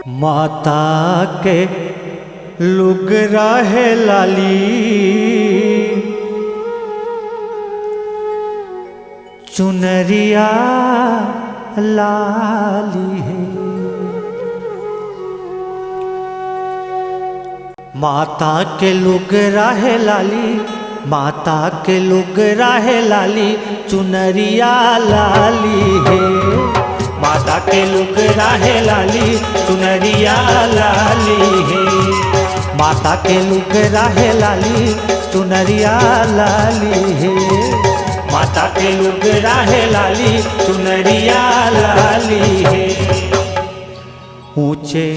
माता के लुगरा है लाली, चुनरिया लाली है। माता के लुगरा है लाली, माता के लुगरा है लाली, चुनरिया लाली है। माता के लुगरा है लाली, चुनरिया लाली है। माता के लुगरा है लाली, चुनरिया लाली है। माता के लुगरा है लाली, चुनरिया लाली है। ऊंचे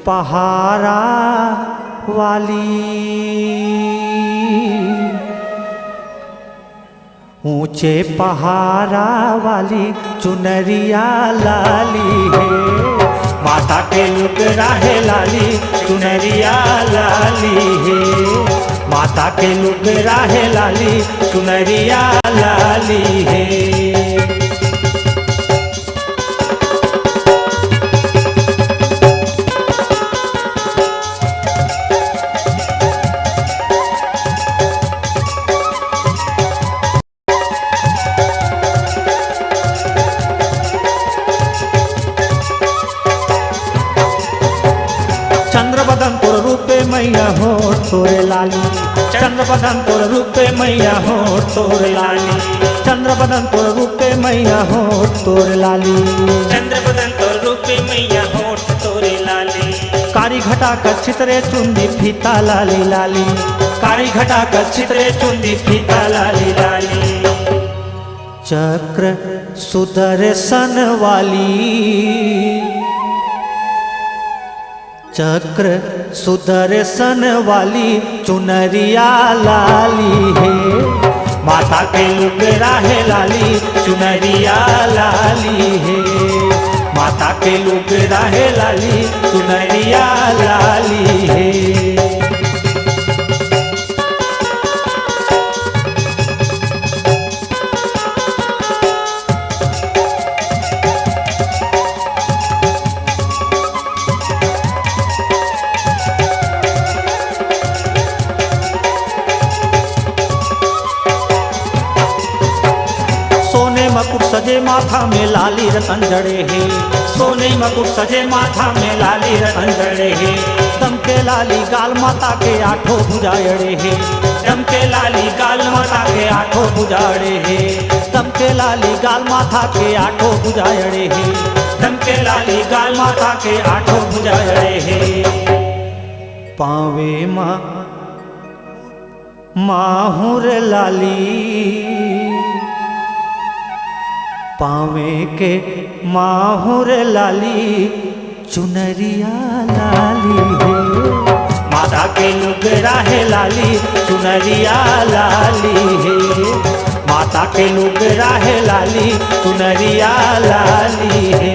पहाड़ा वाली, ऊंचे पहाड़ा वाली, चुनरिया लाली है। माता के लुगरा है लाली, चुनरिया लाली है। माता के लुगरा है लाली, चुनरिया लाली है। चंद्रबदन तोर रूपे मैया हो तोरे लाली, चंद्रबदन तोर रूपे मैया हो तोरे लाली। चंद्रबदन तोर रूपे मैया हो तोरे लाली, चंद्रबदन तोर रूपे मैया होठ तोरे लाली। कारी घटा कर छितरे चुंदी फीता लाली लाली, कारी घटा कर छितरे चुंदी फीता लाली लाली। चक्र सुदर्शन वाली, चक्र सुदर्शन वाली, चुनरिया लाली है। माता के लुगरा है लाली, चुनरिया लाली है। माता के लुगरा है लाली, चुनरिया लाली है। मकुट सजे माथा में लाली रतन जड़े है। सोने मकुट सजे माथा में लाली रतन जड़े है। दम के लाली गाल माता के आठों भुजाड़े है। दम के लाली गाल माता के आठों भुजाड़े है। दम के लाली गाल माथा के आठों भुजाड़े है। दम के लाली गाल माता के आठों भुजाड़े है। पावे माहुर लाली, पावे के माहुर लाली, चुनरिया लाली है। माता के लुगरा है लाली, चुनरिया लाली है। माता के लुगरा है लाली, चुनरिया लाली है।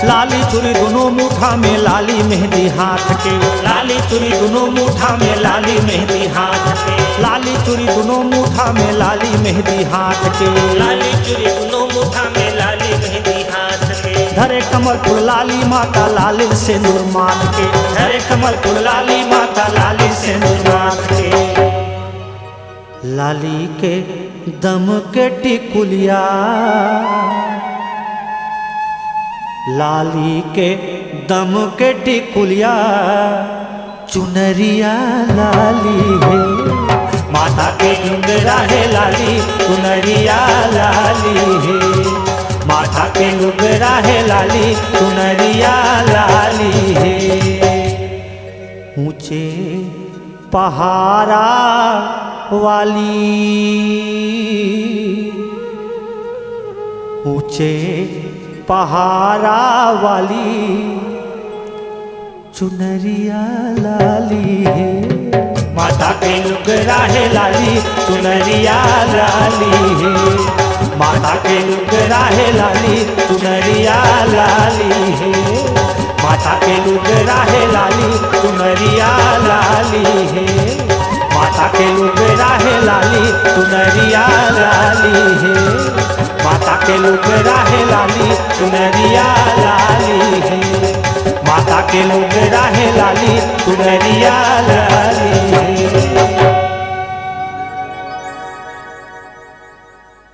लाली चूड़ी दोनों मुठा में लाली मेहंदी हाथ के, लाली चूड़ी दोनों मुठा में लाली मेहंदी हाथ के। लाली चूड़ी दोनों मुठा में लाली मेहंदी हाथ के। लाली चूड़ी दोनों मुठा में लाली मेहंदी हाथ के। धरे कमल फूल लाली माता लाली सिंदूर माथ के। धरे कमल फूल लाली माता लाली सिंदूर माथ के। लाली के दम के टिकुलिया, लाली के दम के टिकुलिया, चुनरिया लाली है। माता के लुगरा है लाली, चुनरिया लाली है। माता के लुगरा है लाली, चुनरिया लाली है। ऊंचे पहाड़ा वाली, ऊंचे पहाड़ा वाली, चुनरिया लाली है। माता के लुगरा है लाली चुनरिया लाली है, माता के लुगरा है लाली चुनरिया लाली है, माता के लुगरा है लाली चुनरिया लाली है, माता के लुगरा है लाली चुनरिया लाली है, माता के लुगरा है लाली चुनरिया लाली है, माता के लुगरा है लाली चुनरिया लाली।